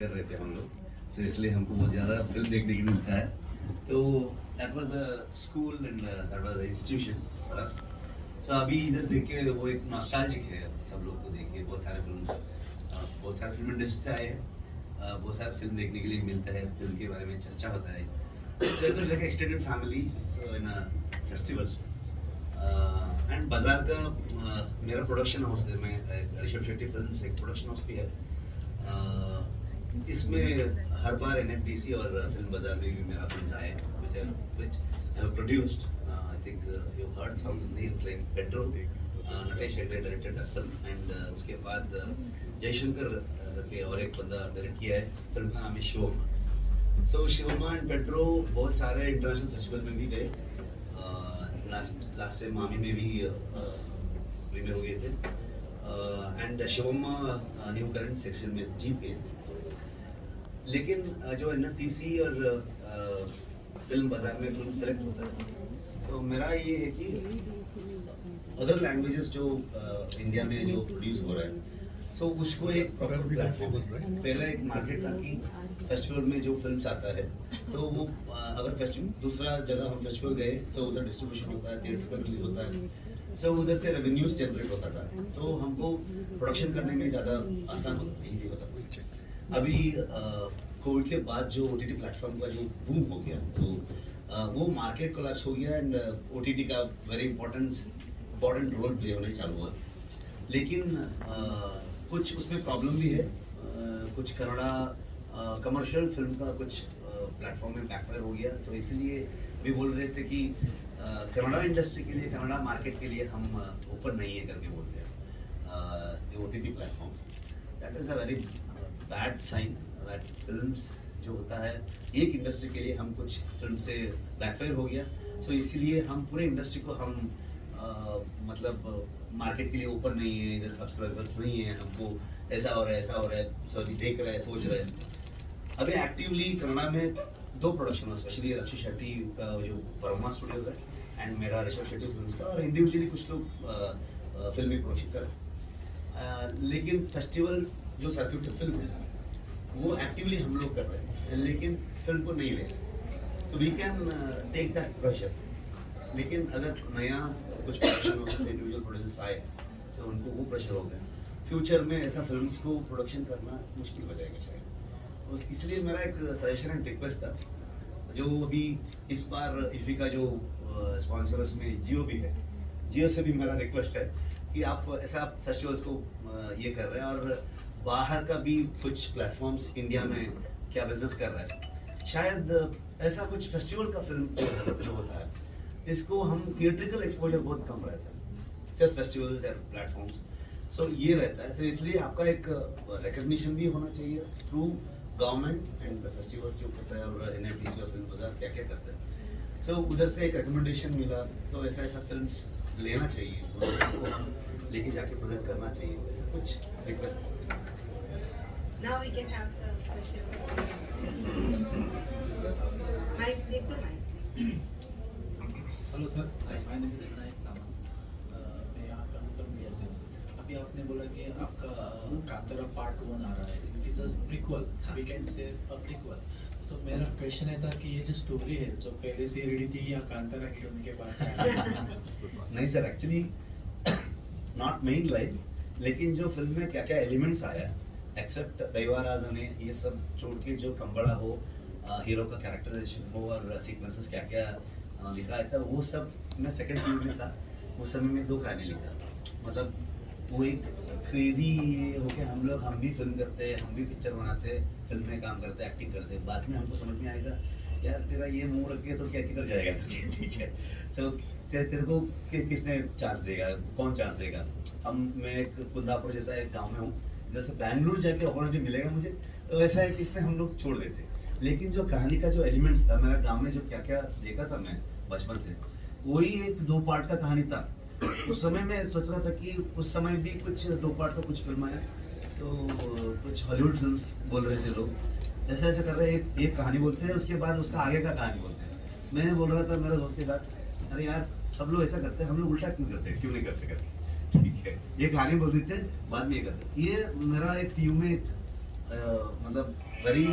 कर रहे थे हम लोग, सो इसलिए हमको बहुत ज़्यादा फिल्म देखने को मिलता है। तो that was a school and that was a institution for us. So अभी इधर देख के वो एक नॉस्टैल्जिक है सब लोग को देख के। बहुत सारे फिल्म इंडस्ट्री से आए हैं, बहुत सारे फिल्म देखने के लिए मिलता है, फिल्म के बारे में चर्चा होता है। So it was like extended family, so in a festival and बाजार का मेरा प्रोडक्शन हाउस है। मैं ऋषभ शेट्टी फिल्म्स एक प्रोडक्शन हाउस भी है। इसमें हर बार एनएफडीसी और फिल्म बाजार में भी मेरा फिल्म आए which have produced I think you heard some names like Pedro, Natesh Hegde directed that film and उसके बाद जयशंकर करके और एक बंदा डायरेक्ट किया है। फिल्म का नाम है शिवम। सो शिवमा एंड पेड्रो बहुत सारे इंटरनेशनल फेस्टिवल में भी गए। लास्ट टाइम मामी में भी प्रीमियर हो गए थे एंड शिवमा न्यू करंट सेक्शन में जीत गए थे। लेकिन जो एनएफटीसी और फिल्म बाजार में फिल्म सेलेक्ट होता है, सो मेरा ये है कि अदर लैंग्वेजेस जो इंडिया में जो प्रोड्यूस हो रहा है, सो उसको एक प्रॉपर प्लेटफॉर्म है। पहले एक मार्केट था कि फेस्टिवल में जो फिल्म्स आता है तो वो अगर फेस्टिवल दूसरा जगह हम फेस्टिवल गए तो उधर डिस्ट्रीब्यूशन होता है, थिएटर पर रिलीज होता है, सो उधर से रेवेन्यूज जनरेट होता था, तो हमको प्रोडक्शन करने में ज़्यादा आसान होता था, ईजी होता था। अभी कोविड के बाद जो ओटीटी प्लेटफॉर्म का जो बूम हो गया, तो वो मार्केट कोलैप्स हो गया एंड ओटीटी का वेरी इम्पोर्टेंट रोल प्ले होने चालू हुआ। लेकिन कुछ उसमें प्रॉब्लम भी है। कुछ कन्नड़ा कमर्शियल फिल्म का कुछ प्लेटफॉर्म में बैकफायर हो गया, सो इसलिए भी बोल रहे थे कि कन्नड़ा इंडस्ट्री के लिए, कन्नड़ा मार्केट के लिए हम ओपन नहीं है करके बोलते हैं जो OTT platforms. That is a very bad sign that films जो होता है एक इंडस्ट्री के लिए, हम कुछ फिल्म से बैकफायर हो गया, सो इसीलिए हम पूरे इंडस्ट्री को हम मतलब मार्केट के लिए ऊपर नहीं है, इधर सब्सक्राइबर्स नहीं है, हमको ऐसा हो रहा है, सो अभी देख रहे हैं, सोच रहे हैं। अभी एक्टिवली कन्नड़ा में दो प्रोडक्शन है, स्पेशली ऋषभ शेट्टी का जो परमा स्टूडियोज है एंड मेरा ऋषभ शेट्टी फिल्म का, और इंडिविजुअली कुछ लोग फिल्मी प्रोडक्शन कर रहे हैं। लेकिन फेस्टिवल जो सर्क्यूट फिल्म है वो एक्टिवली हम लोग कर रहे हैं, लेकिन फिल्म को नहीं ले रहे, so we can take that pressure. लेकिन अगर नया कुछ प्रोडक्शन होता है, इंडिविजुअल प्रोड्यूसर्स आए, सो उनको वो प्रेशर हो गया, फ्यूचर में ऐसा फिल्म्स को प्रोडक्शन करना मुश्किल हो जाएगा शायद। उस इसलिए मेरा एक सजेशन एंड रिक्वेस्ट था, जो अभी इस बार इफ़ी का जो स्पॉन्सर उसमें जियो भी है, जियो से भी मेरा रिक्वेस्ट है कि आप ऐसा फेस्टिवल्स को ये कर रहे हैं, और बाहर का भी कुछ प्लेटफॉर्म्स इंडिया में क्या बिजनेस कर रहा है, शायद ऐसा कुछ फेस्टिवल का फिल्म जो होता है, इसको हम थिएट्रिकल एक्सपोजर बहुत कम रहता है, सिर्फ फेस्टिवल्स एंड प्लेटफॉर्म्स, सो ये रहता है। सो इसलिए आपका एक रिकग्निशन भी होना चाहिए थ्रू गवर्नमेंट एंड फेस्टिवल्स जो करता है, और एनएफडीसी और फिल्म बाजार क्या क्या करते हैं, सो उधर से एक रिकमेंडेशन मिला, तो ऐसा फिल्म्स लेना चाहिए, उनको हम लेके जाके प्रेजेंट करना चाहिए, ऐसा कुछ request. Now we can have the questions. Mike, take the mic, please. Hello sir, my name is Vinayak Samant. मैं यहाँ कबूतर मीडिया से हूँ। अभी आपने बोला कि आपका कांतारा पार्ट 1 आ रहा है, it is a prequel, we can say a prequel. सो मेरा क्वेश्चन है था कि ये जो स्टोरी है जो पहले से रेडी थी या कांतारा हिट होने के बाद? नहीं sir, actually not main line, लेकिन जो फिल्म में क्या क्या एलिमेंट्स आया, एक्सेप्ट दैवाराधन ने ये सब छोड़ के जो कंबड़ा हो, हीरो का कैरेक्टराइजेशन हो, और सीक्वेंसेस क्या क्या दिखाया था, वो सब मैं सेकंड पीरियड में था, उस समय में 2 कहानी लिखा। मतलब वो एक क्रेजी हो के हम भी फिल्म करते हैं, हम भी पिक्चर बनाते हैं, फिल्म में काम करते हैं, एक्टिंग करते हैं, बाद में हमको समझ में आएगा यार तेरा ये मुंह रख के तो क्या किधर जाएगा ठीक है, सो तेरे को किसने चांस देगा, कौन चांस देगा। मैं एक कुंदापुर जैसा एक गाँव में हूँ, जैसे बैंगलोर जाके अपॉर्चुनिटी मिलेगा मुझे, तो ऐसा है कि इसमें हम लोग छोड़ देते। लेकिन जो कहानी का जो एलिमेंट्स था, मेरा गांव में जो क्या क्या देखा था मैं बचपन से, वही एक 2 पार्ट का कहानी था। उस समय मैं सोच रहा था कि उस समय भी कुछ 2 पार्ट का कुछ फिल्म आया, तो कुछ हॉलीवुड फिल्म्स बोल रहे थे लोग, ऐसा ऐसा कर रहे हैं, एक कहानी बोलते हैं, उसके बाद उसका आगे का कहानी बोलते हैं। मैं बोल रहा था मेरे दोस्त के साथ, अरे यार सब लोग ऐसा करते हैं, हम लोग उल्टा क्यों करते हैं, क्यों नहीं करते ठीक है, ये कहानी बोल देते हैं, बाद में ये करते। ये मेरा एक टीम में मतलब वेरी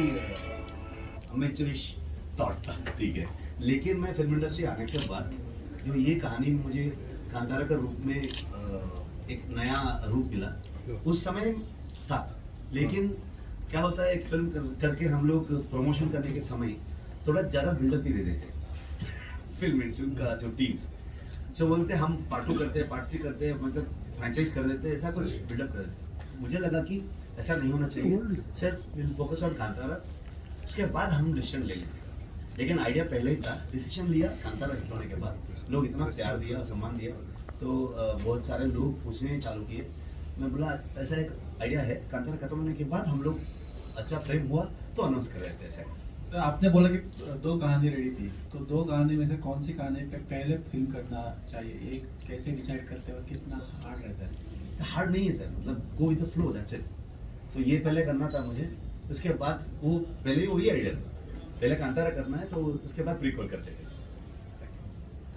अमेचरिश थॉट था, ठीक है। लेकिन मैं फिल्म इंडस्ट्री आने के बाद जो ये कहानी मुझे कांतारा के रूप में एक नया रूप मिला, उस समय था। लेकिन क्या होता है, एक फिल्म करके हम लोग प्रमोशन करने के समय थोड़ा ज़्यादा बिल्डअप भी दे देते हैं फिल्म का जो टीम्स जो बोलते हैं हम पार्ट 2 करते हैं, पार्ट 3 करते हैं, मतलब फ्रेंचाइज कर देते हैं, ऐसा कुछ बिल्डअप कर देते हैं। मुझे लगा कि ऐसा नहीं होना चाहिए, सिर्फ विल फोकस ऑन कांतारा, उसके बाद हम डिसीजन ले लेते हैं। लेकिन आइडिया पहले ही था, डिसीजन लिया कांतारा हिट होने के बाद, लोग इतना प्यार दिया, सम्मान दिया, तो बहुत सारे लोग पूछने चालू किए। मैं बोला ऐसा एक आइडिया है, कांतारा खत्म होने के बाद हम लोग अच्छा फ्रेम हुआ तो अनाउंस कर रहे थे ऐसा। तो आपने बोला कि 2 कहानी रेडी थी, तो 2 कहानी में से कौन सी कहानी पे पहले फिल्म करना चाहिए, एक कैसे डिसाइड करते हो, कितना हार्ड रहता है? हार्ड नहीं है सर, मतलब go with the flow, that's it. So ये पहले करना था मुझे, उसके बाद वो पहले वही आइडिया था, पहले कांतारा करना है तो उसके बाद प्रीक्वल करते थे।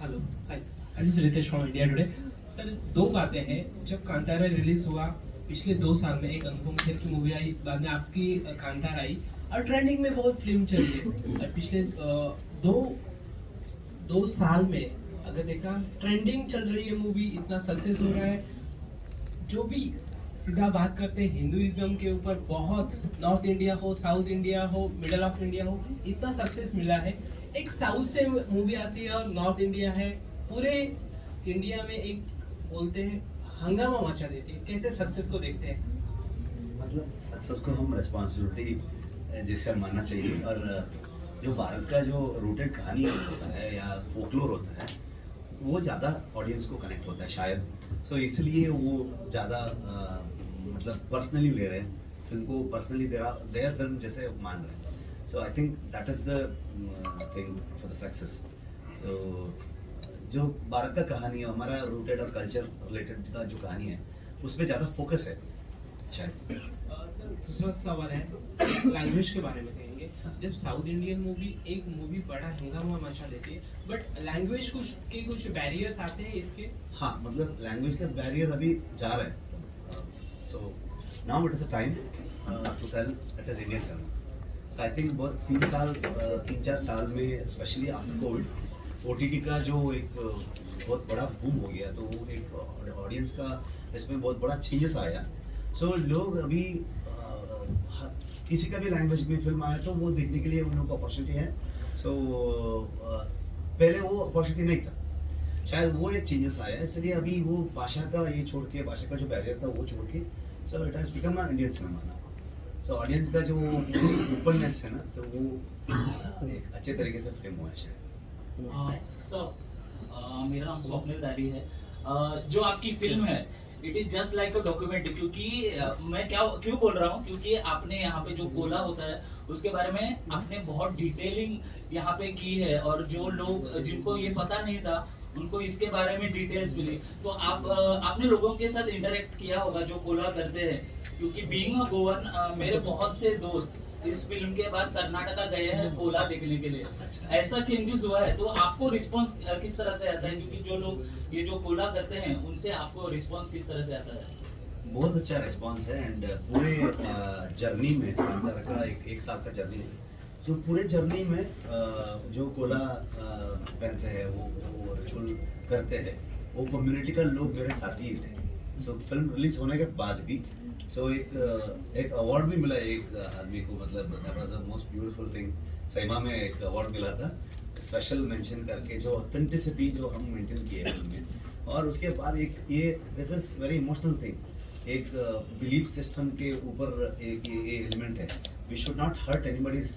Hello, this is Ritesh from India Today. Sir, 2 बातें हैं। जब कांतारा रिलीज हुआ पिछले 2 साल में, एक अनुपम खेर की मूवी आई, बाद में आपकी कांतारा आई, और ट्रेंडिंग में बहुत फिल्म चल रही है। और पिछले 2 साल में अगर देखा, ट्रेंडिंग चल रही है मूवी, इतना सक्सेस हो रहा है। जो भी सीधा बात करते हैं हिंदुइज्म के ऊपर, बहुत नॉर्थ इंडिया हो, साउथ इंडिया हो, मिडल ऑफ इंडिया हो, इतना सक्सेस मिला है। एक साउथ से मूवी आती है और नॉर्थ इंडिया है, पूरे इंडिया में एक बोलते हैं हंगामा मचा देती है। कैसे सक्सेस को देखते हैं? मतलब सक्सेस को हम रिस्पॉन्सिबिलिटी जैसे मानना चाहिए, और जो भारत का जो रूटेड कहानी होता है या फोकलोर होता है, वो ज़्यादा ऑडियंस को कनेक्ट होता है शायद। सो इसलिए वो ज़्यादा मतलब पर्सनली ले रहे हैं फिल्म को, पर्सनली देयर फिल्म जैसे मान रहे हैं। So I think that is the thing for the success. So जो भारत का कहानी है, हमारा रूटेड और कल्चर रिलेटेड का जो कहानी है, उस पर ज़्यादा फोकस है शायद। सर, दूसरा सवाल है लैंग्वेज के बारे में कहेंगे। जब साउथ इंडियन मूवी एक मूवी बड़ा हंगामा मचा देती है, बट लैंग्वेज कुछ बैरियर्स आते हैं इसके? हाँ, मतलब लैंग्वेज का बैरियर अभी जा रहा है। So now it is a time to tell it is Indian film. So I think बहुत 3-4 साल में, स्पेशली आफ्टर कोविड, OTT का जो एक बहुत बड़ा बूम हो गया, तो वो एक ऑडियंस का इसमें बहुत बड़ा चेंजेस आया। सो लोग अभी किसी का भी लैंग्वेज में फिल्म आया तो वो देखने के लिए उन लोगों को अपॉर्चुनिटी है। सो पहले वो अपॉर्चुनिटी नहीं था, शायद वो एक चेंजेस आया, इसलिए अभी वो भाषा का ये छोड़ के, भाषा का जो बैरियर था वो छोड़ के, so it has become a Indian cinema now. So audience का जो ओपननेस है ना, तो वो एक अच्छे तरीके से फिल्म हुआ है शायद। सर, मेरा नाम स्वप्निल दारी है। जो आपकी फिल्म है, it is just like a documentary, क्योंकि मैं क्यों बोल रहा हूँ, क्योंकि आपने यहाँ पे जो कोला होता है उसके बारे में आपने बहुत डिटेलिंग यहाँ पे की है, और जो लोग जिनको ये पता नहीं था उनको इसके बारे में डिटेल्स मिली। तो आपने लोगों के साथ इंटरेक्ट किया होगा जो कोला करते हैं, क्योंकि बीइंग अ गोवन, मेरे बहुत से दोस्त इस फिल्म के बाद कर्नाटका गए हैं कोला देखने के लिए। ऐसा चेंजेस हुआ है, तो आपको रिस्पांस किस तरह से आता है, क्योंकि जो लोग ये जो कोला करते हैं उनसे आपको रिस्पांस किस तरह से आता है? बहुत अच्छा रिस्पांस है, एंड पूरे जर्नी में, कांतारा का एक साल का जर्नी है। सो पूरे जर्नी में जो कोला पहनते हैं, वो रिचुअल करते हैं, वो कम्युनिटी का लोग मेरे साथी ही थे। सो फिल्म रिलीज होने के बाद भी एक अवार्ड भी मिला एक आदमी को, मतलब that was the most beautiful thing. सैमा में एक अवार्ड मिला था, स्पेशल मेंशन करके, जो ऑथेंटिसिटी जो हम मेंटेन किए फिल्म में। और उसके बाद एक ये this is very emotional thing, एक बिलीफ सिस्टम के ऊपर एक ये एलिमेंट है, we should not hurt anybody's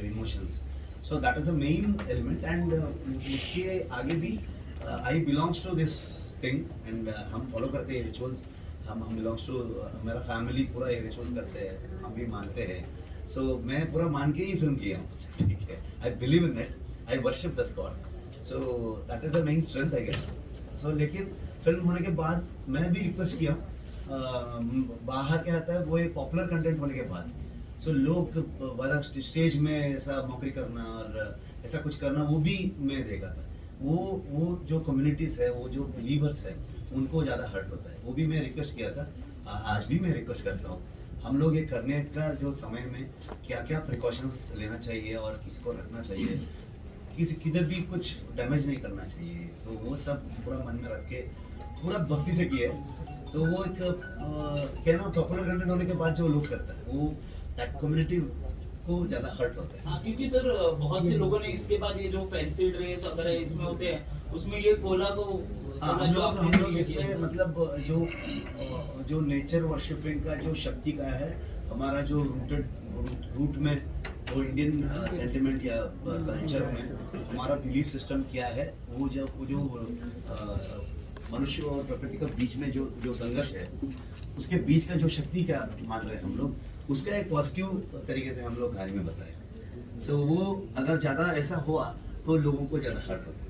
emotions. So that is the main element, and उसके आगे भी I belongs to this thing, and हम फॉलो करते हैं रिचुअल्स, हम बिलोंग्स टू, मेरा फैमिली पूरा ये रिचुअल्स करते हैं, हम भी मानते हैं। सो मैं पूरा मान के ही फिल्म किया हूँ, ठीक है। I believe in it, I worship this god, so that is the main strength I guess. So लेकिन फिल्म होने के बाद मैं भी रिक्वेस्ट किया, बाहर क्या आता है, वो एक पॉपुलर कंटेंट होने के बाद, सो लोग वाला स्टेज में ऐसा मौकरी करना और ऐसा कुछ करना, वो भी मैं देखा था। वो जो कम्युनिटीज़ है, वो जो बिलीवर्स है, उनको ज़्यादा हर्ट होता है, वो भी मैं रिक्वेस्ट किया था, आज भी मैं रिक्वेस्ट करता हूँ। हम लोग ये करने का जो समय में क्या क्या प्रिकॉशंस लेना चाहिए और किसको रखना चाहिए, किसी किधर भी कुछ डैमेज नहीं करना चाहिए, तो वो सब पूरा मन में रख के पूरा भक्ति से किया है। तो वो एक कहना पॉपुलर कंटेंट होने के बाद जो लोग करता है वो दैट कम्युनिटी को ज़्यादा हर्ट होता है। हाँ, क्योंकि सर बहुत से लोगों ने इसके बाद ये जो फैंसी ड्रेस वगैरह इसमें होते हैं उसमें ये कोला को हाँ, कोला हम जो लोग आपने इसमें मतलब जो नेचर वर्शिपिंग का जो शक्ति का है, हमारा जो रूट में वो इंडियन सेंटिमेंट या कल्चर में हमारा बिलीफ सिस्टम क्या है, वो जो मनुष्य और प्रकृति के बीच में जो संघर्ष है, उसके बीच का जो शक्ति क्या मान रहे हैं हम लोग, उसका एक पॉजिटिव तरीके से हम लोग कहानी में बताए। सो वो अगर ज़्यादा ऐसा हुआ तो लोगों को ज़्यादा हर्ट होता है।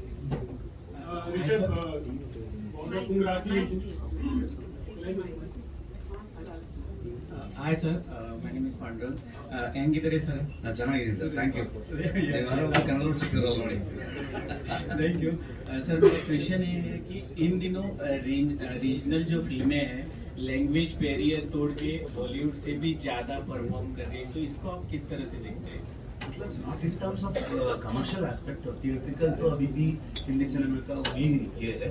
Hi sir, my name is Pandral. ಹೆಂಗಿದ್ದೀರಿ ಸರ್? ಚೆನ್ನಾಗಿದ್ದೀನಿ ಸರ್, ಥ್ಯಾಂಕ್ ಯು. कन्नड़ ಸಿಕ್ಕಿದ್ರು ನೋಡಿ. Thank you sir. मेरा क्वेश्चन ये है कि इन दिनों रीजनल जो फिल्में हैं लैंग्वेज बैरियर तोड़ के बॉलीवुड से भी ज़्यादा परफॉर्म कर रही है, तो इसको आप किस तरह से देखते हैं? मतलब not in terms of commercial aspect और थिएट्रिकल तो अभी भी हिंदी सिनेमा का वही ये है,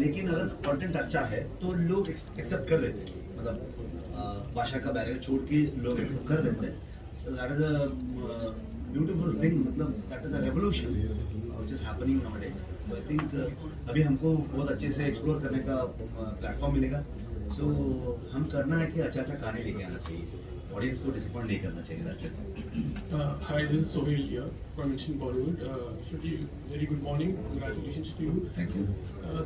लेकिन अगर कंटेंट अच्छा है तो लोग एक्सेप्ट कर देते हैं, मतलब भाषा का बैरियर छोड़ के लोग एक्सेप्ट कर देते हैं. So that is a beautiful thing, मतलब that is a revolution which is happening nowadays. So I think अभी हमको बहुत अच्छे से एक्सप्लोर करने का प्लेटफॉर्म मिलेगा. सो हम करना है कि अच्छा अच्छा कहानी लेके आना चाहिए, ऑडियंस को डिसअपॉइंट नहीं करना चाहिए. That's it. Hi, this is Sohail here from Instant Bollywood. Shruti, very good morning. Congratulations to you. Thank you.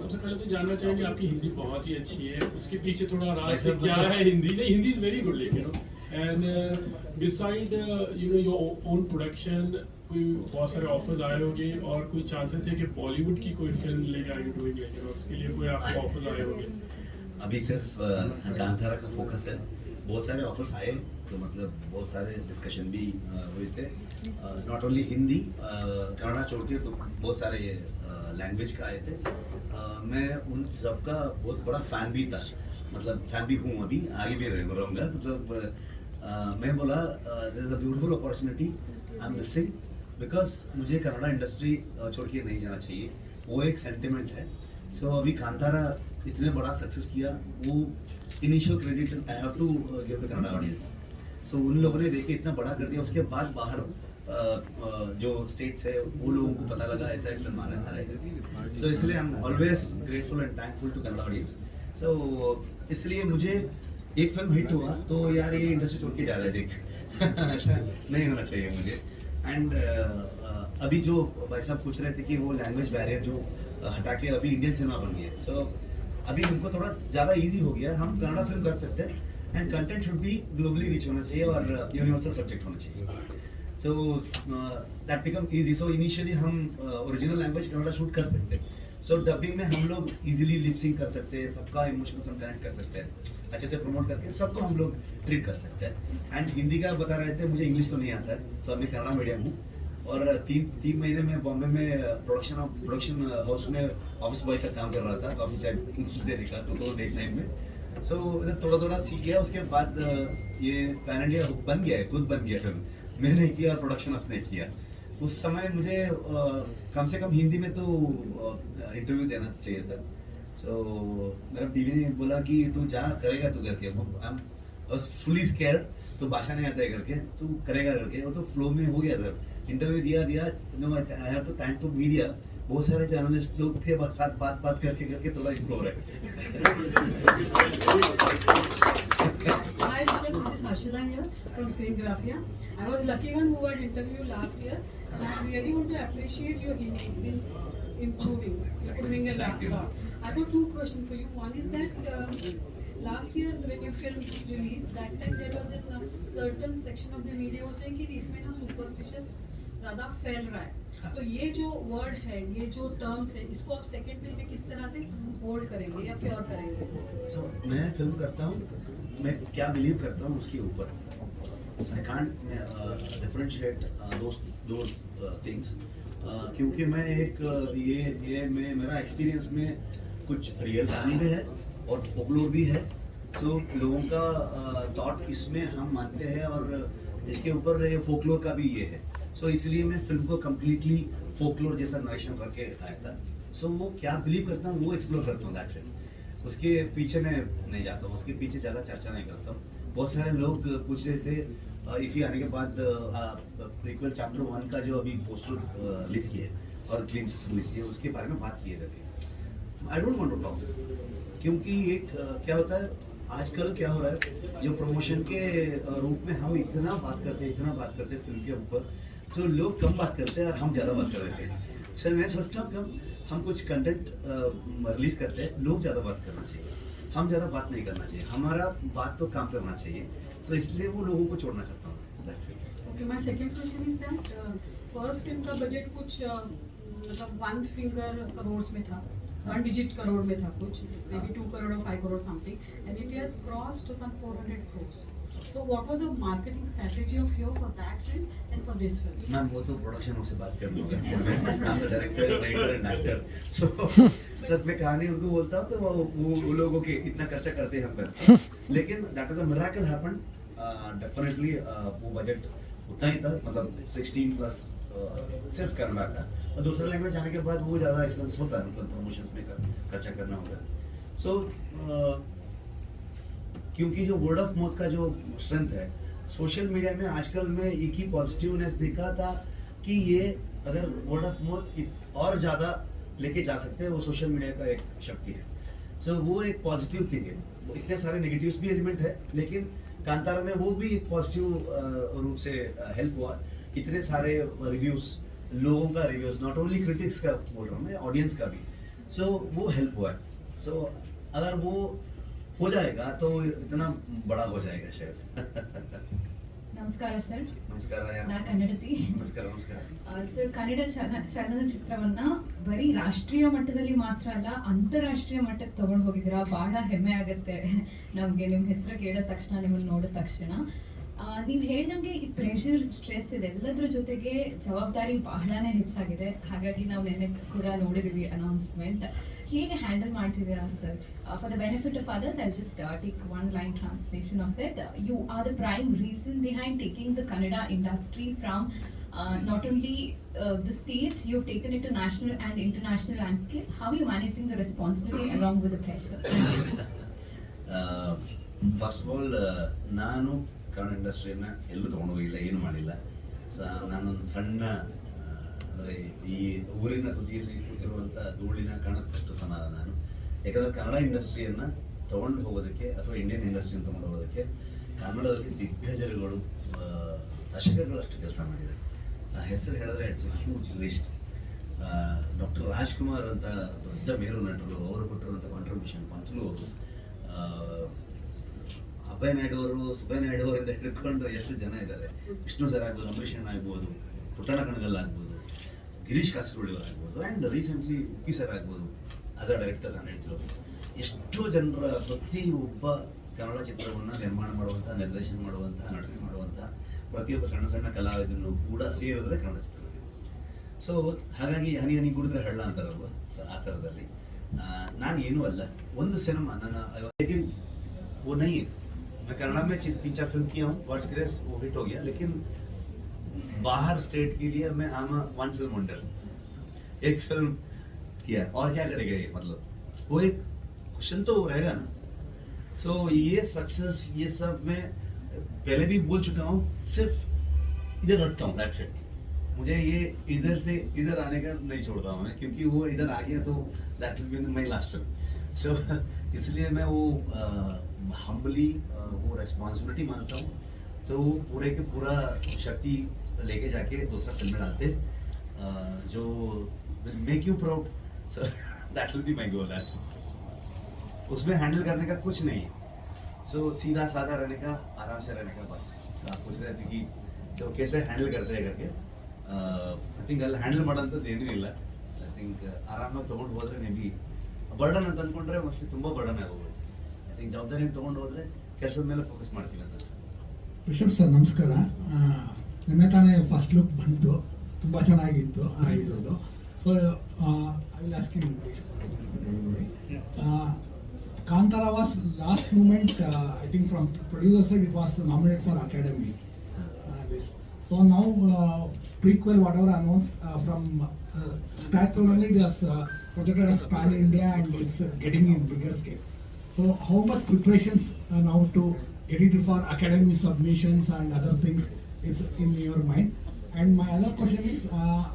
सबसे पहले तो जानना चाहेंगे आपकी हिंदी बहुत ही अच्छी है, उसके पीछे थोड़ा राज ऐसा क्या मतलब- है हिंदी? नहीं, हिंदी इज वेरी गुड, लेकिन and beside your own production कोई बहुत सारे ऑफर्स आए होंगे और कोई चांसेस है कि बॉलीवुड की कोई फिल्म लेके आए डूइंग, लेकिन उसके लिए कोई आपको ऑफर्स आए होंगे? अभी सिर्फ कांतारा का फोकस है. बहुत सारे ऑफर्स आए, तो मतलब बहुत सारे डिस्कशन भी हुए थे. नॉट ओनली हिंदी, कन्नड़ा छोड़ के तो बहुत सारे लैंग्वेज का आए थे. मैं उन सब का बहुत बड़ा फ़ैन भी था, मतलब फ़ैन भी हूँ, अभी आगे भी रहूँगा. मतलब मैं बोला this is a beautiful opportunity I am missing, because मुझे कन्नड़ा इंडस्ट्री छोड़ के नहीं जाना चाहिए, वो एक सेंटिमेंट है. सो अभी कांतारा इतने बड़ा सक्सेस किया, वो initial credit I have to give the Kannada audience. So उन लोगों ने देखे इतना बड़ा कर दिया, उसके बाद बाहर जो स्टेट्स है वो लोगों को पता लगा ऐसा एक फिल्म आ रहा है. सो इसलिए I am always grateful and thankful to Kannada audience. So इसलिए मुझे एक फिल्म हिट हुआ तो यार ये इंडस्ट्री छोड़ के जा रहा है, देख ऐसा नहीं होना चाहिए मुझे. एंड अभी जो भाई साहब पूछ रहे थे कि वो लैंग्वेज बैरियर जो हटा के अभी इंडियन सिनेमा बन गया है. सो अभी हमको थोड़ा ज़्यादा इजी हो गया, हम कन्नड़ा फिल्म कर सकते हैं. And content should be globally reach होना चाहिए और यूनिवर्सल सब्जेक्ट होना चाहिए. So that become easy. So initially हम ओरिजिनल लैंग्वेज कन्नड़ा शूट कर सकते हैं. सो डबिंग में हम लोग इजीली लिप सिंक कर सकते हैं, सबका इमोशंस हम कनेक्ट कर सकते हैं, अच्छे से प्रमोट करके सबको हम लोग ट्रीट कर सकते हैं. एंड हिंदी का बता रहे थे, मुझे इंग्लिश तो नहीं आता है, सो मैं कन्नड़ा मीडियम हूँ. और तीन महीने में बॉम्बे में प्रोडक्शन हाउस में ऑफिस बॉय का काम कर रहा था, कॉफी चाय देने का 2008-9 में. सो थोड़ा थोड़ा सीख गया. उसके बाद ये पैन इंडिया बन गया है, खुद बन गया फिल्म. मैंने किया और प्रोडक्शन हाउस ने किया. उस समय मुझे कम से कम हिंदी में तो इंटरव्यू देना चाहिए था. सो मेरा बीवी ने बोला कि तू जा करेगा तू करके. आई वाज फुली स्कैर्ड, तो भाषा नहीं आता है करके, तू करेगा करके. वो तो फ्लो में हो गया सर. इंटरव्यू दिया. No I have to thank to media. बहुत सारे जर्नलिस्ट लोग थे, साथ बात करके थोड़ा इम्प्रूव है. Hi Rishabh, this is Harshada here from Screengraphia. I was lucky one who had interviewed last year, and I really want to appreciate your Hindi. It's been improving a lot. I got two questions for you. One is that last year when your film was released, that time there was a certain section of the media was saying कि इसमें ना superstitious ज़्यादा फैल रहा है. तो ये जो वर्ड है, ये जो टर्म्स है, इसको आप सेकेंड फिल्म में किस तरह से होल्ड करेंगे या क्योर करेंगे? सो मैं फिल्म करता हूँ, मैं क्या बिलीव करता हूँ उसके ऊपर. So I can't differentiate those things, क्योंकि मैं एक ये मैं मेरा एक्सपीरियंस में कुछ रियल कहानी भी है और फोकलोर भी है सो लोगों का थॉट इसमें हम मानते हैं और इसके ऊपर ये फोकलोर का भी ये है. सो इसलिए मैं फिल्म को कम्प्लीटली फोकलोर जैसा नरेशन करके आया था. सो वो क्या बिलीव करता हूँ वो एक्सप्लोर करता हूँ, दैट्स इट. उसके पीछे मैं नहीं जाता हूँ, उसके पीछे ज़्यादा चर्चा नहीं करता हूँ. बहुत सारे लोग पूछ रहे थे इफ़ी आने के बाद प्रीक्वल चैप्टर 1 का जो अभी पोस्टर रिलीज किया है और ग्लिम्स रिलीज किए उसके बारे में बात किए करके. I don't want to talk, क्योंकि एक क्या होता है आजकल क्या हो रहा है, जो प्रमोशन के रूप में हम इतना बात करते हैं फिल्म के ऊपर. सो लोग कम बात करते हैं और हम ज़्यादा बात कर देते हैं. सर मैं सोचता हूँ कम हम कुछ कंटेंट रिलीज करते हैं, लोग ज़्यादा बात करना चाहिए, हम ज़्यादा बात नहीं करना चाहिए. हमारा बात तो काम पे होना चाहिए. सो इसलिए वो लोगों को छोड़ना चाहता हूँ. That's it. Okay, my second question is that first film का बजट कुछ मतलब 1 फिंगर करोड़ में था, 1 डिजिट करोड़ में था कुछ, maybe 2 crore or 5 crore something, and it has crossed some 400 crores. So what was the marketing strategy of yours for that film and for this film? Ma'am वो तो प्रोडक्शन से बात करना होगा. I'm the director, writer and actor. So sir मैं कहानी उनको बोलता हूँ तो वो लोगों के इतना खर्चा करते हैं हम पर. लेकिन that is a miracle happened. Definitely वो बजट उतना ही था, मतलब 16 प्लस सिर्फ कन्नड़ा का, और दूसरा लैंग्वेज आने के बाद वो ज़्यादा एक्सपेंस होता है, मतलब प्रमोशंस में खर्चा करना होगा. सो क्योंकि जो वर्ड ऑफ माउथ का जो स्ट्रेंथ है सोशल मीडिया में आजकल में एक ही पॉजिटिवनेस देखा था कि ये अगर वर्ड ऑफ माउथ और ज़्यादा लेके जा सकते हैं, वो सोशल मीडिया का एक शक्ति है. सो वो एक पॉजिटिव थिंग है. वो इतने सारे नेगेटिव्स भी एलिमेंट है, लेकिन कांतारा में वो भी एक पॉजिटिव रूप से हेल्प हुआ. इतने सारे रिव्यूज, लोगों का रिव्यूज, नॉट ओनली क्रिटिक्स का बोल रहा हूँ मैं, ऑडियंस का भी. सो वो हेल्प हुआ है. सो अगर वो हो जाएगा तो इतना बड़ा हो जाएगा शायद. ನಮಸ್ಕಾರ ಸರ್. ನಮಸ್ಕಾರ. ನಾ ಕನ್ನಡತಿ. ನಮಸ್ಕಾರ. ಸರ್, ಕನ್ನಡ ಚಲನಚಿತ್ರವನ್ನ ಬರೀ ರಾಷ್ಟ್ರೀಯ ಮಟ್ಟದಲ್ಲಿ ಮಾತ್ರ ಅಲ್ಲ, ಅಂತಾರಾಷ್ಟ್ರೀಯ ಮಟ್ಟಕ್ಕೆ ತಗೊಂಡು ಹೋಗಿದ್ದೀರಾ. ಬಹಳ ಹೆಮ್ಮೆ ಆಗುತ್ತೆ ನಮಗೆ ನಿಮ್ಮ ಹೆಸರು ಕೇಳಿದ ತಕ್ಷಣ, ನಿಮ್ಮನ್ನು ನೋಡಿದ ತಕ್ಷಣ. ನೀವು ಹೇಳ್ದಂಗೆ ಈ ಪ್ರೆಷರ್, ಸ್ಟ್ರೆಸ್ ಇದೆಲ್ಲದ್ರ ಜೊತೆಗೆ ಜವಾಬ್ದಾರಿ ಬಹಳನೇ ಹೆಚ್ಚಾಗಿದೆ. ಹಾಗಾಗಿ ನಾವು ನೆನ್ನೆ ಕೂಡ ನೋಡಿದ್ವಿ ಅನೌನ್ಸ್ಮೆಂಟ್. ಹೇಗೆ ಹ್ಯಾಂಡಲ್ ಮಾಡ್ತಿದ್ದೀರಾ sir? For the benefit of others, I just take one line translation of it. You are the prime reason behind taking the Kannada industry from not only the state, you've taken it to national and international landscape. How are you managing the responsibility along with the pressure? First of all ನಾನು ಕನ್ನಡ ಇಂಡಸ್ಟ್ರಿಯನ್ನು ಎಲ್ಲೂ ತೊಗೊಂಡೋಗಿಲ್ಲ, ಏನು ಮಾಡಿಲ್ಲ. ನಾನೊಂದು ಸಣ್ಣ ಅಂದರೆ ಈ ಊರಿನ ತುದಿಯಲ್ಲಿ ಕೂತಿರುವಂಥ ಧೂಳಿನ ಕಣಕ್ಕಷ್ಟು ಸಮಾನ ನಾನು. ಯಾಕಂದರೆ ಕನ್ನಡ ಇಂಡಸ್ಟ್ರಿಯನ್ನು ತೊಗೊಂಡು ಹೋಗೋದಕ್ಕೆ ಅಥವಾ ಇಂಡಿಯನ್ ಇಂಡಸ್ಟ್ರಿಯನ್ನು ತೊಗೊಂಡು ಹೋಗೋದಕ್ಕೆ ಕನ್ನಡದಲ್ಲಿ ದಿಗ್ಗಜರುಗಳು ದಶಕಗಳಷ್ಟು ಕೆಲಸ ಮಾಡಿದ್ದಾರೆ. ಆ ಹೆಸರು ಹೇಳಿದ್ರೆ it's A huge list. Doctor Rajkumar ಅಂತ ದೊಡ್ಡ ಮೇರು ನಟರು, ಅವರು ಕೊಟ್ಟಿರುವಂಥ ಕಾಂಟ್ರಿಬ್ಯೂಷನ್, ಪಂಚಲು ಅವರು, ಅಭಯ ನಾಯ್ಡು ಅವರು, ಸುಬ್ಬಯ್ಯ ನಾಯ್ಡು ಅವರಿಂದ ಹಿಡ್ಕೊಂಡು ಎಷ್ಟು ಜನ ಇದ್ದಾರೆ. ವಿಷ್ಣು ಸರ್ ಆಗ್ಬೋದು, ಅಂಬರೀಷ್ ಅಣ್ಣ ಆಗ್ಬೋದು, ಪುಟ್ಟಣ ಕಣಗಲ್ ಆಗ್ಬೋದು, ಗಿರೀಶ್ ಕಾಸರವಳ್ಳಿ ಅವರು ಆಗ್ಬೋದು, ಆ್ಯಂಡ್ ರೀಸೆಂಟ್ಲಿ ಉಪ್ಪಿ ಸರ್ ಆಗ್ಬೋದು. ಆಸ್ ಅ ಡೈರೆಕ್ಟರ್ ನಾನು ಹೇಳ್ತಿರೋದು, ಎಷ್ಟೋ ಜನರ ಪ್ರತಿಯೊಬ್ಬ ಕನ್ನಡ ಚಿತ್ರವನ್ನು ನಿರ್ಮಾಣ ಮಾಡುವಂಥ, ನಿರ್ದೇಶನ ಮಾಡುವಂಥ, ನಟನೆ ಮಾಡುವಂಥ ಪ್ರತಿಯೊಬ್ಬ ಸಣ್ಣ ಸಣ್ಣ ಕಲಾವಿದನ್ನು ಕೂಡ ಸೇರಿದ್ರೆ ಕನ್ನಡ ಚಿತ್ರದಲ್ಲಿ. ಸೊ ಹಾಗಾಗಿ ಹನಿ ಹನಿ ಗುಡಿದ್ರೆ ಹಳ್ಳ ಅಂತಾರಲ್ವ, ಸೊ ಆ ಥರದಲ್ಲಿ ನಾನು ಏನೂ ಅಲ್ಲ. ಒಂದು ಸಿನಿಮಾ ನನ್ನ लेकिन वो नहीं है. मैं कन्नड़ा में 3-4 फिल्म किया हूँ, गॉड्स ग्रेस वो हिट हो गया. लेकिन बाहर स्टेट के लिए मैं आम वन फिल्म वंडर, एक फिल्म किया और क्या करेगा ये, मतलब वो एक क्वेश्चन तो रहेगा ना. सो ये सक्सेस ये सब मैं पहले भी बोल चुका हूँ, सिर्फ इधर रखता हूँ, दैट्स इट. मुझे ये इधर से इधर आने का नहीं छोड़ता हूँ मैं, क्योंकि वो इधर आ गया तो that will be my last film. So इसलिए मैं वो हम्बली वो रिस्पॉन्सिबिलिटी मानता हूँ. तो पूरे के पूरा शक्ति लेके जाके दूसरा फिल्म में डालते जो will make you proud. So that will be my goal. That's उसमें हैंडल करने का कुछ नहीं है. सो सीधा साधा रहने का, आराम से रहने का, बस. सो आप पूछ रहे थे कि तो कैसे हैंडल करते हैं करके. ಐ ಥಿಂಕ್ ಅಲ್ಲಿ ಹ್ಯಾಂಡಲ್ ಮಾಡೋಂಥದ್ದು ಏನೂ ಇಲ್ಲ. ಐ ಥಿಂಕ್ ಆರಾಮಾಗಿ ತೊಗೊಂಡು ಹೋದರೆ ಮೇ ಬಿ ಬರ್ಡನ್ ಅಂತ ಅಂದ್ಕೊಂಡ್ರೆ ಮೋಸ್ಟ್ಲಿ ತುಂಬ ಬರ್ಡನ್ ಆಗೋಗುತ್ತೆ. ಐ ಥಿಂಕ್ ಜವಾಬ್ದಾರಿ ತೊಗೊಂಡು ಹೋದರೆ ಕೆಲಸದ ಮೇಲೆ ಫೋಕಸ್ ಮಾಡ್ತೀವಿ ಅಂತ. ರಿಷಬ್ ಸರ್ ನಮಸ್ಕಾರ. ನಿನ್ನೆ ತಾನೇ ಫಸ್ಟ್ ಲುಕ್ ಬಂತು, ತುಂಬ ಚೆನ್ನಾಗಿತ್ತು ಇದ್ರದ್ದು. So I will ask in English. Kantara was last moment, I think from producer side it was nominated for Academy. So now prequel whatever announced from scratch only it was projected as pan India and it's getting in bigger scale. So how much preparations now to get it for Academy submissions and other things is in your mind? And my other question is,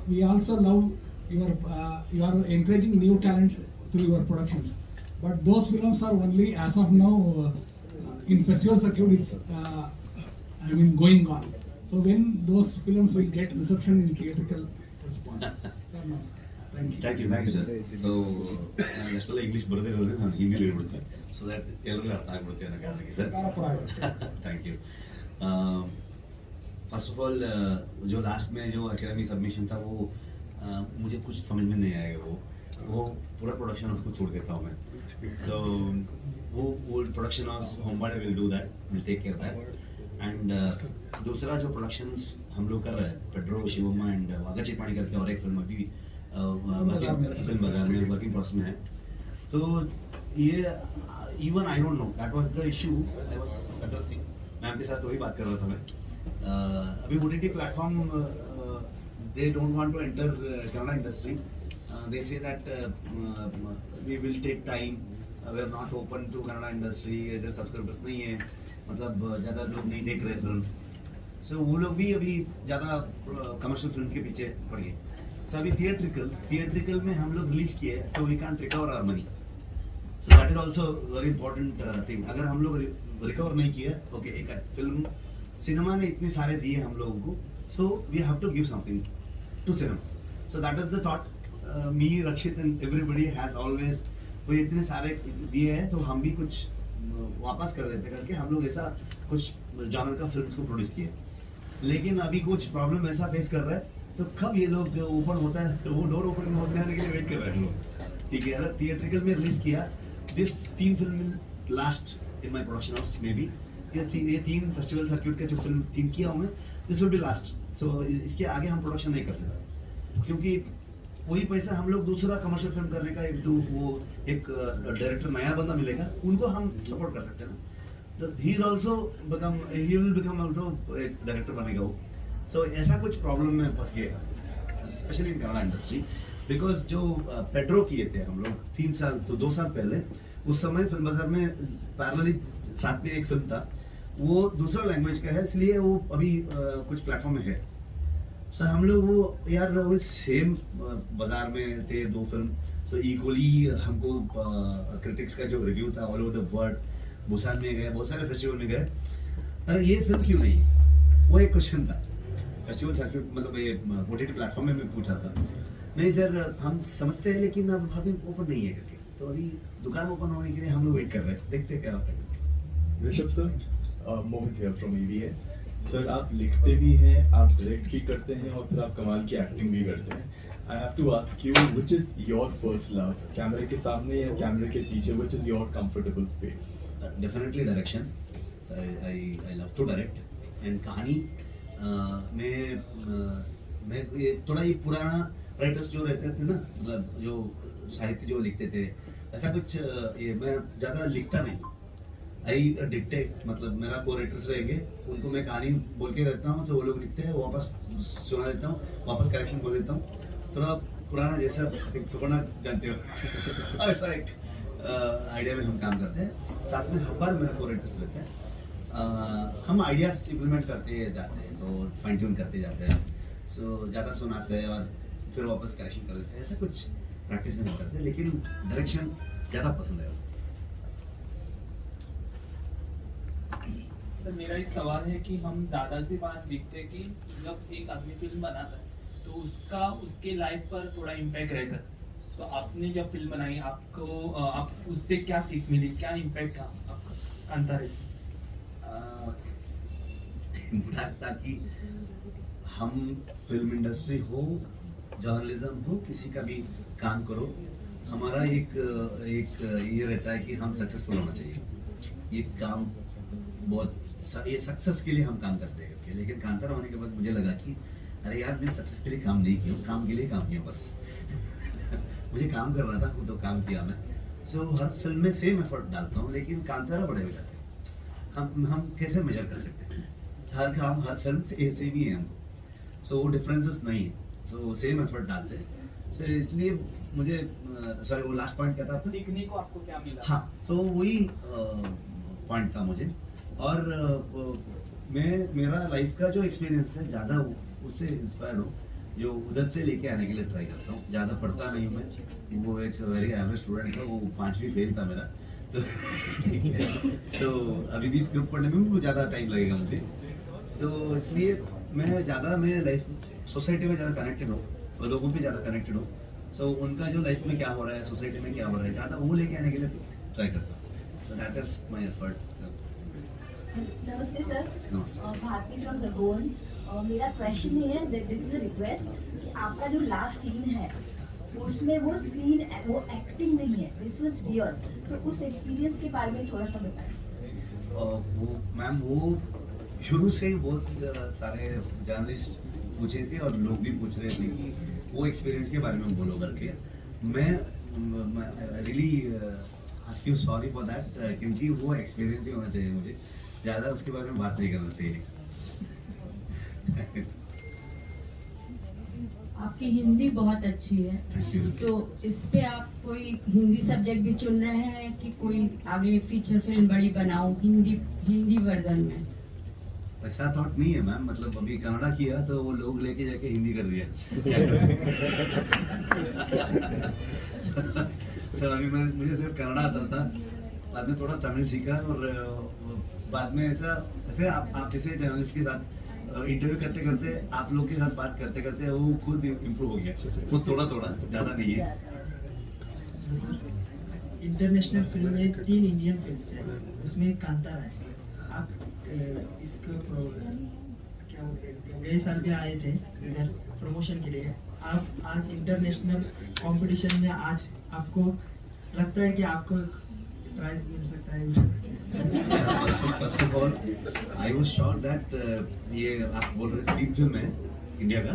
we also love you are encouraging new talents through your productions, but those films are only as of now in festival circuit. It's going on. So when those films will get reception in theatrical response? Sir, no. Thank you. Thank you, sir. So ಎಷ್ಟೆಲ್ಲ English ಬರದೇ ಇರೋದ್ರೆ ನಾನು ಹಿಂದಿಲಿ ಹೇಳ್ಬಿಡ್ತೀನಿ so that ಎಲ್ಲರಿಗೂ ಅರ್ಥ ಆಗ್ಬಿಡುತ್ತೆ ಅನ್ನೋ ಕಾರಣಕ್ಕೆ sir. Thank you. First of all जो लास्ट में जो एकेडमी सबमिशन था वो मुझे कुछ समझ में नहीं आएगा. वो पूरा प्रोडक्शन उसको छोड़ देता हूँ मैं. सो वो production of Hombale will do that, will take care that. And दूसरा जो प्रोडक्शंस हम लोग कर रहे हैं, पेड्रो शिवम्मा एंड वागा चिपाणी करके और एक फिल्म अभी फिल्म बाजार में वर्किंग प्रोसेस में है. तो ये even I don't know that was the issue I was addressing. Ma'am के साथ वही बात कर रहा था मैं. अभी OTT platform they don't want to enter Kannada industry. They say that we will take time, we are not open to Kannada industry, इधर सब्सक्राइबर्स नहीं है, मतलब ज़्यादा लोग नहीं देख रहे फिल्म. सो वो लोग भी अभी ज़्यादा कमर्शियल फिल्म के पीछे पड़ गए. सो अभी थिएट्रिकल में हम लोग रिलीज़ किए तो we can recover our money. So that is also very important thing. अगर हम लोग रिकवर नहीं किया, ओके, एक फिल्म सिनेमा ने इतने सारे दिए हम लोगों को, so we have to give something to cinema. So that is the thought. Me, Rakshit and everybody has always, वो इतने सारे दिए हैं तो हम भी कुछ वापस कर देते करके हम लोग ऐसा कुछ जॉनर का फिल्म को प्रोड्यूस किए. लेकिन अभी कुछ प्रॉब्लम ऐसा फेस कर रहा है तो कब ये लोग ओपन होता है, वो डोर ओपन होने के लिए वेट कर रहे हैं लोग. ठीक है, अगर थिएट्रिकल में रिलीज किया, this 3 film last in my production house may be. ये 3 फेस्टिवल सर्क्यूट के जो फिल्म 3 किया हूँ मैं, दिस विल बी लास्ट. सो इसके आगे हम प्रोडक्शन नहीं कर सकते क्योंकि वही पैसा हम लोग दूसरा कमर्शियल फिल्म करने का एक डायरेक्टर नया बंदा मिलेगा, उनको हम सपोर्ट कर सकते हैं ना. तो ही विल बिकम ऑल्सो एक डायरेक्टर बनेगा वो. सो ऐसा कुछ प्रॉब्लम में फंस गया, specially in Kannada industry. Because जो पेड्रो किए थे हम लोग 2 साल पहले, उस समय फिल्म बाजार में पैरेलली साथ में एक फिल्म था, वो दूसरा लैंग्वेज का है, इसलिए वो अभी कुछ प्लेटफॉर्म में है. सो हम लोग वो सेम बाजार में थे 2 फिल्म. सो इक्वली हमको क्रिटिक्स का जो रिव्यू था all over the world, Busan में गए, बहुत सारे फेस्टिवल में गए, अगर ये फिल्म क्यों नहीं है, वो एक क्वेश्चन था. फेस्टिवल सर्किट मतलब ये OTT प्लेटफॉर्म में मैं पूछा था. नहीं सर, हम समझते हैं लेकिन अब अभी ओपन नहीं है करके, तो अभी दुकान ओपन होने के लिए हम लोग वेट कर रहे हैं, देखते हैं क्या होता है. Rishabh sir, Mohit here from EVS. Sir, आप लिखते भी हैं, आप डायरेक्ट भी करते हैं और फिर आप कमाल की एक्टिंग भी करते हैं. I have to ask you, which is your first love? कैमरे के सामने या कैमरे के पीछे, which is your comfortable space? Definitely direction. I love to direct. And कहानी मैं ये थोड़ा ये पुराना राइटर्स जो रहते थे ना, मतलब जो साहित्य जो लिखते थे, ऐसा कुछ ये मैं ज़्यादा लिखता नहीं. आई डिक्टेट, मतलब मेरा को राइटर्स रहेंगे, उनको मैं कहानी बोल के रहता हूँ, तो वो लोग लिखते हैं, वापस सुना देता हूँ, वापस करेक्शन बोल देता हूँ. थोड़ा पुराना जैसा आई थिंक सुपर्णा जानते हो ऐसा एक आइडिया में हम काम करते हैं. साथ में हर बार मेरा को राइटर्स रहते हैं. हम आइडियाज इम्प्लीमेंट करते जाते हैं, तो फाइन ट्यून करते जाते हैं. सो ज़्यादा सुनाते हैं और फिर वापस करेक्शन कर देते हैं, ऐसा कुछ प्रैक्टिस में हम करते हैं, लेकिन डायरेक्शन ज़्यादा पसंद है. सर, मेरा एक सवाल है कि हम ज़्यादा से बात देखते हैं कि जब एक आदमी फिल्म बनाता है तो उसके लाइफ पर थोड़ा इम्पैक्ट रहता है. तो आपने जब फिल्म बनाई, आपको आप उससे क्या सीख मिली, क्या इम्पैक्ट था आपका कांतारा से? ताकि हम फिल्म इंडस्ट्री हो, जर्नलिज्म हो, किसी का भी काम करो, हमारा एक ये रहता है कि हम सक्सेसफुल होना चाहिए. ये काम बहुत ये सक्सेस के लिए हम काम करते हैं. लेकिन कांतारा होने के बाद मुझे लगा कि अरे यार, मैं सक्सेस के लिए काम नहीं किया, काम के लिए काम किया बस. मुझे काम करना था, तो काम किया मैं. सो हर फिल्म में सेम एफर्ट डालता हूँ, लेकिन कांतारा बड़े हो जाते हैं। हम कैसे मेजर कर सकते हैं? हर काम हर फिल्म से सेम ही है हमको, सो वो डिफरेंसेस नहीं है, सो सेम एफर्ट डालते हैं। सो इसलिए मुझे सॉरी, वो लास्ट पॉइंट क्या था आपका? सीखने को आपको क्या मिला? हाँ, तो वही पॉइंट था मुझे। और मेरा लाइफ का जो एक्सपीरियंस है, ज़्यादा उससे इंस्पायर हो, जो उधर से लेके आने के लिए ट्राई करता हूँ। ज़्यादा पढ़ता नहीं हूँ मैं, वो एक वेरी एवरेज स्टूडेंट था, वो 5वीं फेल था मेरा, तो ठीक है। तो अभी भी स्क्रिप्ट पढ़ने में ज़्यादा टाइम लगेगा मुझे, तो इसलिए मैं लाइफ सोसाइटी में ज़्यादा कनेक्टेड हूँ और लोगों पे ज़्यादा कनेक्टेड हूँ। सो उनका जो लाइफ में क्या हो रहा है, सोसाइटी में क्या हो रहा है, ज़्यादा वो लेके आने के लिए ट्राई करता हूँ। सो दैट इज माई एफर्ट। नमस्ते सर, नमस्ते। भारती फ्रॉम लगोन। मेरा क्वेश्चन ये है, दिस इज अ रिक्वेस्ट कि आपका जो लास्ट सीन है उसमें वो सीन, वो एक्टिंग नहीं है, दिस वाज रियल, तो उस एक्सपीरियंस के बारे में थोड़ा सा बताएं। वो मैम, वो शुरू से ही बहुत सारे जर्नलिस्ट पूछे थे और लोग भी पूछ रहे थे कि वो एक्सपीरियंस के बारे में बोलो करके। मैं really ask you sorry for that, क्योंकि वो एक्सपीरियंस ही होना चाहिए मुझे, ज़्यादा उसके बारे में बात नहीं करना चाहिए। आपकी हिंदी बहुत अच्छी है, थैंक यू। तो इस पे आप कोई हिंदी सब्जेक्ट भी चुन रहे हैं कि कोई आगे फीचर फिल्म बड़ी बनाऊं हिंदी वर्जन में? ऐसा थॉट नहीं है मैम, मतलब अभी कन्नड़ा किया तो वो लोग लेके जाके हिंदी कर दिया, क्या करते? सो अभी मुझे सिर्फ कन्नड़ा आता था, बाद में थोड़ा तमिल सीखा, और बाद में ऐसे आप जैसे जर्नलिस्ट के साथ इंटरव्यू करते करते, आप लोग के साथ बात करते करते वो खुद इम्प्रूव हो गया, वो थोड़ा ज़्यादा नहीं है। इंटरनेशनल फिल्म में 3 इंडियन फिल्म्स हैं, उसमें कांतारा है। आप इसको क्या बोलते हैं, गए साल भी आए थे इधर प्रमोशन के लिए। आप आज इंटरनेशनल कंपटीशन में आज आपको लगता है कि आपको प्राइज मिल सकता है? First of all I was shocked that ये आप बोल रहे 3 फिल्म है इंडिया का।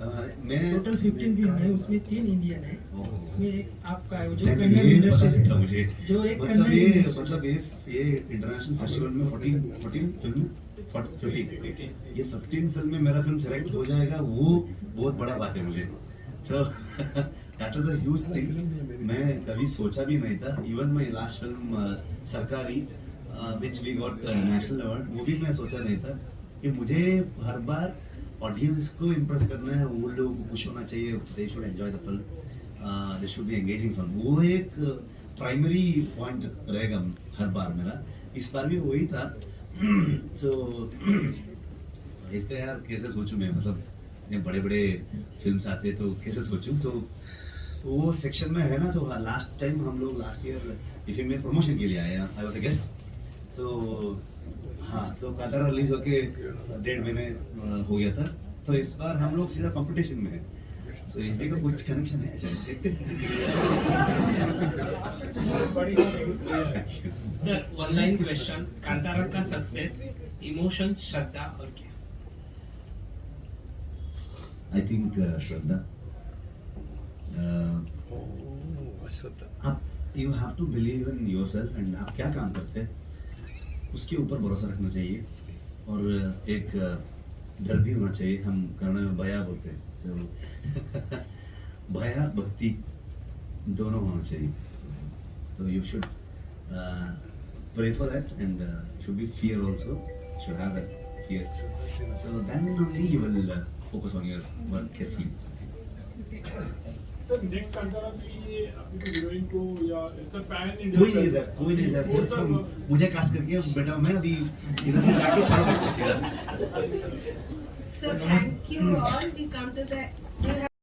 मैं टोटल 15 फिल्म है, उसमें 3 इंडियन है, उसमें एक आपका है जो कन्नड़ इंडस्ट्री था मुझे, जो एक मतलब ये इंटरनेशनल फेस्टिवल में 14 फिल्म 15 ये 15 फिल्म में मेरा फिल्म सेलेक्ट हो जाएगा, वो बहुत बड़ा बात है मुझे। तो that is a huge thing, मैं कभी सोचा भी नहीं था। Even my last film Sarkari which we got national award, वो भी मैं सोचा नहीं था कि मुझे हर बार ऑडियंस को इम्प्रेस करना है, वो लोगों को खुश होना चाहिए, they should enjoy the film, they should be engaging film. वो एक प्राइमरी पॉइंट रहेगा हर बार मेरा, इस बार भी वही था। सो इसका यार कैसे सोचूं मैं, मतलब इतने बड़े बड़े फिल्म्स आते तो कैसे सोचूं। सो वो सेक्शन में है ना, तो लास्ट टाइम हम लोग लास्ट ईयर इसी में प्रमोशन के लिए आए, आई वाज अ गेस्ट। सो हाँ, सो कांतारा रिलीज होके 1.5 महीने हो गया था, तो इस बार हम लोग सीधा कंपटीशन में है। सो इसी का कुछ कनेक्शन है शायद, देखते सर, 1 लाइन क्वेश्चन, कांतारा का सक्सेस, इमोशन, श्रद्धा और क्या? I think shraddha. आप you have to believe in yourself, and आप क्या काम करते हैं उसके ऊपर भरोसा रखना चाहिए, और एक डर भी होना चाहिए। हम कन्नड़ में भया बोलते हैं, so भया भक्ति दोनों होना चाहिए। तो you should pray for that, and should be fear also, should have that fear, so then only you will focus on your work carefully. Sir next Kantara की आपकी हीरोइन को या सर पैन इंडिया कोई नहीं सर, सिर्फ मुझे cast करके बेटा मैं अभी इधर से जाके चला सीधा। So thank you all. We come to the.